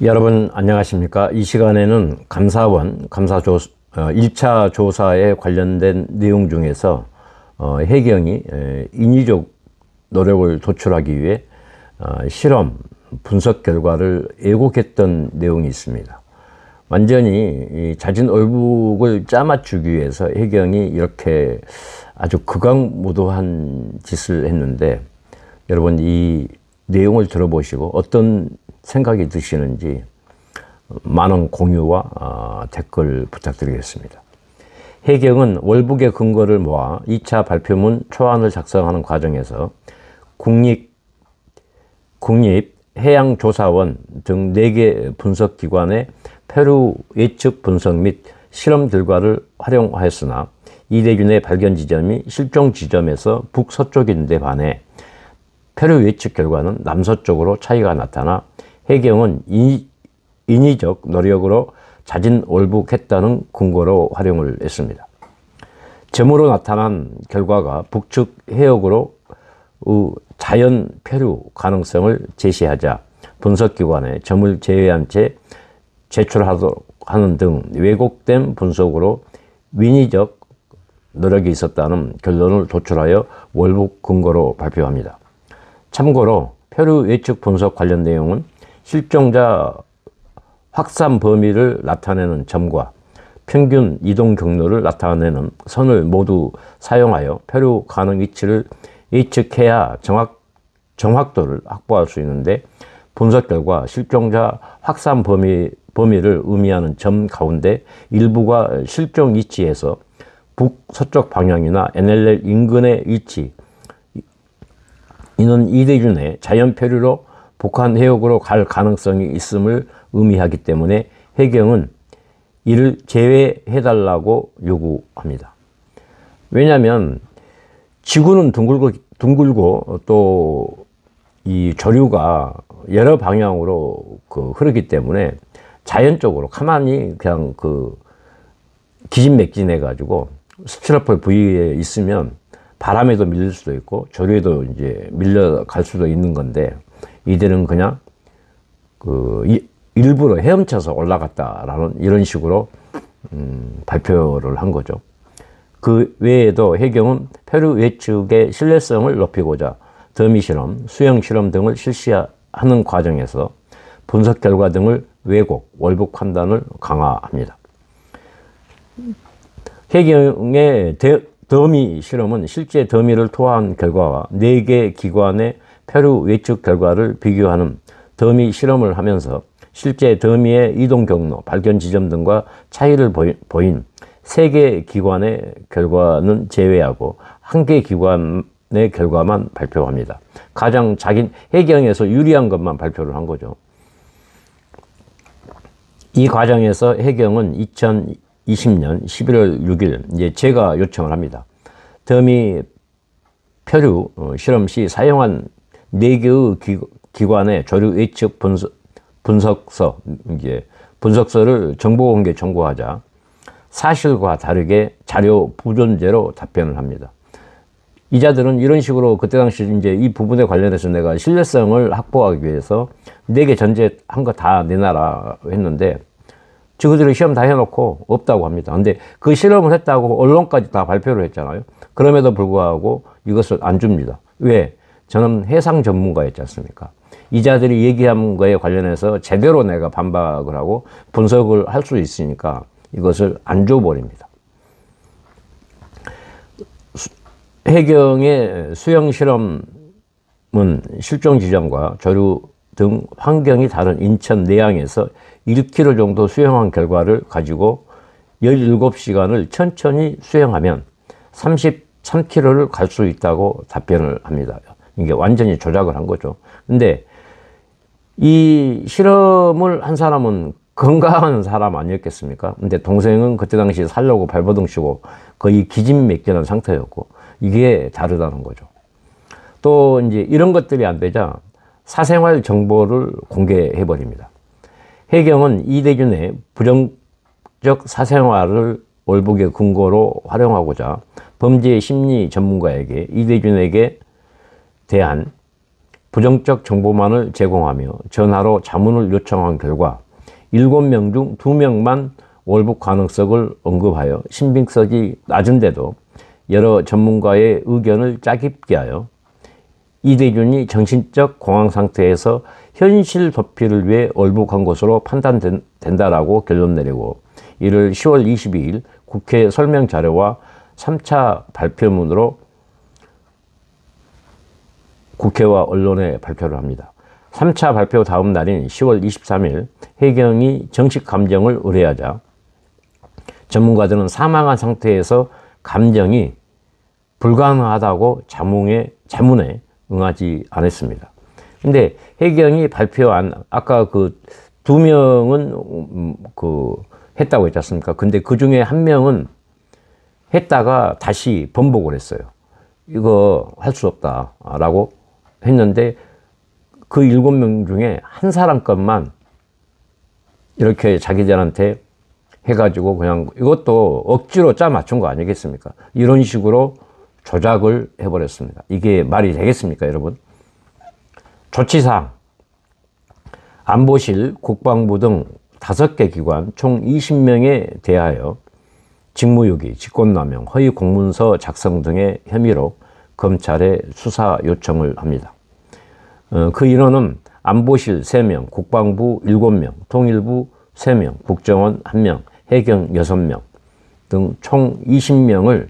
여러분 안녕하십니까? 이 시간에는 감사원 1차 조사에 관련된 내용 중에서 해경이 인위적 노력을 도출하기 위해 실험 분석 결과를 왜곡했던 내용이 있습니다. 완전히 자진 올북을 짜맞추기 위해서 해경이 이렇게 아주 극악무도한 짓을 했는데, 여러분 이 내용을 들어보시고 어떤 생각이 드시는지 많은 공유와 댓글 부탁드리겠습니다. 해경은 월북의 근거를 모아 2차 발표문 초안을 작성하는 과정에서 국립해양조사원 등 4개 분석기관의 표류 예측 분석 및 실험 결과를 활용하였으나 이대균의 발견 지점이 실종 지점에서 북서쪽인데 반해 표류 예측 결과는 남서쪽으로 차이가 나타나 해경은 인위적 노력으로 자진 올북했다는 근거로 활용을 했습니다. 점으로 나타난 결과가 북측 해역으로 자연 표류 가능성을 제시하자 분석기관에 점을 제외한 채 제출하도록 하는 등 왜곡된 분석으로 인위적 노력이 있었다는 결론을 도출하여 월북 근거로 발표합니다. 참고로 표류 예측 분석 관련 내용은 실종자 확산 범위를 나타내는 점과 평균 이동 경로를 나타내는 선을 모두 사용하여 표류 가능 위치를 예측해야 정확도를 확보할 수 있는데, 분석 결과 실종자 확산 범위를 의미하는 점 가운데 일부가 실종 위치에서 북서쪽 방향이나 NLL 인근의 위치, 이는 이대균의 자연 표류로 북한 해역으로 갈 가능성이 있음을 의미하기 때문에 해경은 이를 제외해달라고 요구합니다. 왜냐하면 지구는 둥글고 또 이 조류가 여러 방향으로 흐르기 때문에 자연적으로 가만히 그냥 기진맥진해 가지고 스티로폴 부위에 있으면 바람에도 밀릴 수도 있고 조류에도 이제 밀려갈 수도 있는 건데, 이들은 그냥 일부러 헤엄쳐서 올라갔다라는 이런 식으로 발표를 한 거죠. 그 외에도 해경은 표류 예측의 신뢰성을 높이고자 더미 실험, 수영 실험 등을 실시하는 과정에서 분석 결과 등을 왜곡, 월북 판단을 강화합니다. 해경의 더미 실험은 실제 더미를 투하한 결과와 4개 기관의 표류 예측 결과를 비교하는 더미 실험을 하면서 실제 더미의 이동 경로, 발견 지점 등과 차이를 보인 3개 기관의 결과는 제외하고 1개 기관의 결과만 발표합니다. 가장 해경에서 유리한 것만 발표를 한 거죠. 이 과정에서 해경은 2020년 11월 6일 이제 제가 요청을 합니다. 더미 표류 실험 시 사용한 4개의 기관의 조류 예측 분석서를 정보 공개 청구하자 사실과 다르게 자료 부존재로 답변을 합니다. 이자들은 이런 식으로 그때 당시 이제 이 부분에 관련해서 내가 신뢰성을 확보하기 위해서 4개 전제한 거 다 내놔라 했는데, 저희들이 시험 다 해놓고 없다고 합니다. 근데 그 실험을 했다고 언론까지 다 발표를 했잖아요. 그럼에도 불구하고 이것을 안 줍니다. 왜? 저는 해상 전문가였지 않습니까? 이자들이 얘기한 거에 관련해서 제대로 내가 반박을 하고 분석을 할 수 있으니까 이것을 안 줘버립니다. 해경의 수영 실험은 실종 지점과 조류 등 환경이 다른 인천 내양에서 1km 정도 수영한 결과를 가지고 17시간을 천천히 수영하면 33km를 갈 수 있다고 답변을 합니다. 이게 완전히 조작을 한 거죠. 근데 이 실험을 한 사람은 건강한 사람 아니었겠습니까? 근데 동생은 그때 당시 살려고 발버둥 치고 거의 기진맥진한 상태였고, 이게 다르다는 거죠. 또 이제 이런 것들이 안 되자 사생활 정보를 공개해 버립니다. 해경은 이대균의 부정적 사생활을 월북의 근거로 활용하고자 범죄 심리 전문가에게 이대균에게 대한 부정적 정보만을 제공하며 전화로 자문을 요청한 결과 7명 중 2명만 월북 가능성을 언급하여 신빙성이 낮은데도 여러 전문가의 의견을 짜깁게 하여 이대준이 정신적 공황 상태에서 현실 도피를 위해 월북한 것으로 판단된다라고 결론 내리고 이를 10월 22일 국회 설명 자료와 3차 발표문으로 국회와 언론에 발표를 합니다. 3차 발표 다음 날인 10월 23일 해경이 정식 감정을 의뢰하자 전문가들은 사망한 상태에서 감정이 불가능하다고 자문에 응하지 않았습니다. 근데 해경이 발표한 아까 그 2명은 했다고 했지 않습니까? 근데 그 중에 1명은 했다가 다시 번복을 했어요. 이거 할 수 없다라고 했는데 그 7명 중에 한 사람 것만 이렇게 자기들한테 해가지고 그냥 이것도 억지로 짜 맞춘 거 아니겠습니까? 이런 식으로 조작을 해버렸습니다. 이게 말이 되겠습니까, 여러분? 조치사항, 안보실, 국방부 등 5개 기관 총 20명에 대하여 직무유기, 직권남용, 허위 공문서 작성 등의 혐의로 검찰에 수사 요청을 합니다. 그 인원은 안보실 3명, 국방부 7명, 통일부 3명, 국정원 1명, 해경 6명 등 총 20명을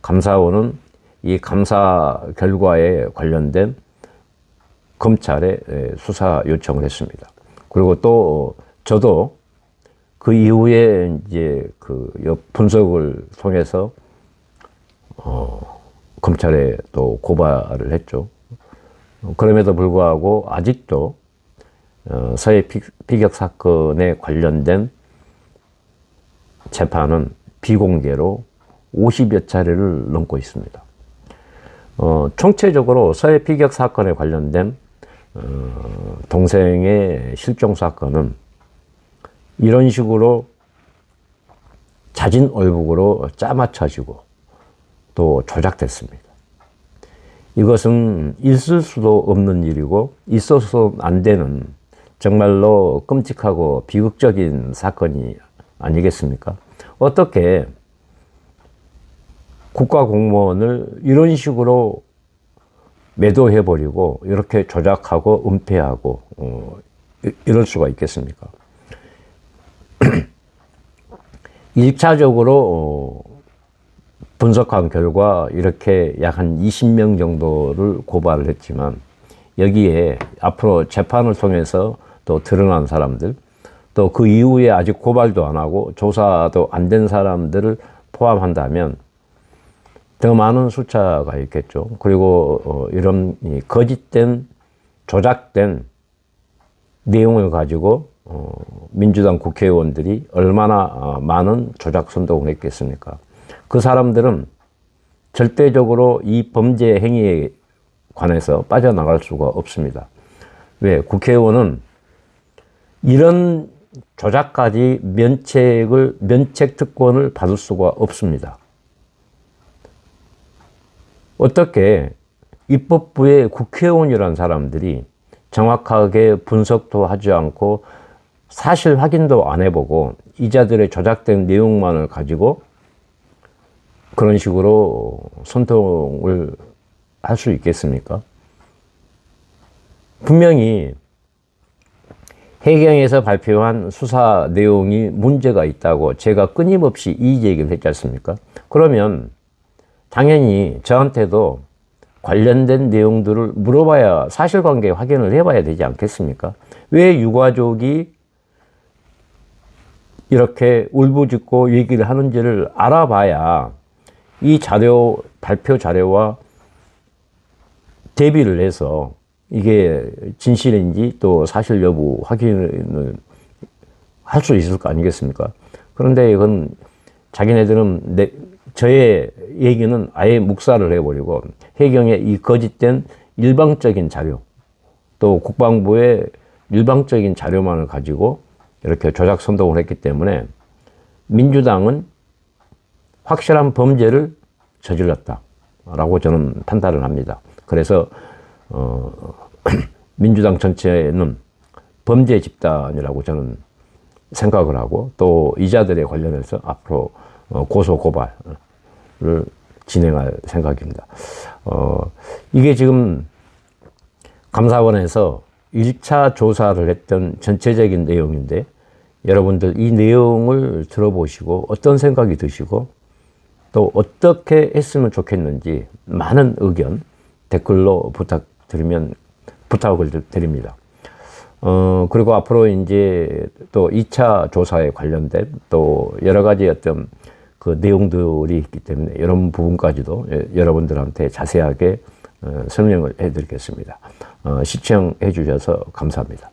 감사원은 이 감사 결과에 관련된 검찰에 수사 요청을 했습니다. 그리고 또 저도 그 이후에 이제 그 분석을 통해서 검찰에 또 고발을 했죠. 그럼에도 불구하고 아직도 서해 피격 사건에 관련된 재판은 비공개로 50여 차례를 넘고 있습니다. 총체적으로 서해 피격 사건에 관련된 동생의 실종 사건은 이런 식으로 자진월북으로 짜맞춰지고 또 조작됐습니다. 이것은 있을 수도 없는 일이고 있어서 안 되는 정말로 끔찍하고 비극적인 사건이 아니겠습니까? 어떻게 국가공무원을 이런 식으로 매도해버리고 이렇게 조작하고 은폐하고 이럴 수가 있겠습니까? 1차적으로 분석한 결과 이렇게 약 한 20명 정도를 고발을 했지만 여기에 앞으로 재판을 통해서 또 드러난 사람들 또 그 이후에 아직 고발도 안 하고 조사도 안 된 사람들을 포함한다면 더 많은 숫자가 있겠죠. 그리고 이런 거짓된 조작된 내용을 가지고 민주당 국회의원들이 얼마나 많은 조작 선동을 했겠습니까? 그 사람들은 절대적으로 이 범죄 행위에 관해서 빠져나갈 수가 없습니다. 왜? 국회의원은 이런 조작까지 면책 특권을 받을 수가 없습니다. 어떻게 입법부의 국회의원이라는 사람들이 정확하게 분석도 하지 않고 사실 확인도 안 해보고 이자들의 조작된 내용만을 가지고 그런 식으로 선동을 할 수 있겠습니까? 분명히 해경에서 발표한 수사 내용이 문제가 있다고 제가 끊임없이 이 얘기를 했지 않습니까? 그러면 당연히 저한테도 관련된 내용들을 물어봐야 사실관계 확인을 해봐야 되지 않겠습니까? 왜 유가족이 이렇게 울부짖고 얘기를 하는지를 알아봐야 이 자료, 발표 자료와 대비를 해서 이게 진실인지 또 사실 여부 확인을 할 수 있을 거 아니겠습니까? 그런데 이건 자기네들은 저의 얘기는 아예 묵살을 해버리고 해경의 이 거짓된 일방적인 자료 또 국방부의 일방적인 자료만을 가지고 이렇게 조작 선동을 했기 때문에 민주당은 확실한 범죄를 저질렀다라고 저는 판단을 합니다. 그래서 민주당 전체는 범죄 집단이라고 저는 생각을 하고 또 이자들에 관련해서 앞으로 고소 고발을 진행할 생각입니다. 이게 지금 감사원에서 1차 조사를 했던 전체적인 내용인데 여러분들 이 내용을 들어보시고 어떤 생각이 드시고 또 어떻게 했으면 좋겠는지 많은 의견 댓글로 부탁을 드립니다. 그리고 앞으로 이제 또 2차 조사에 관련된 또 여러 가지 어떤 그 내용들이 있기 때문에 이런 부분까지도 여러분들한테 자세하게 설명을 해드리겠습니다. 시청해 주셔서 감사합니다.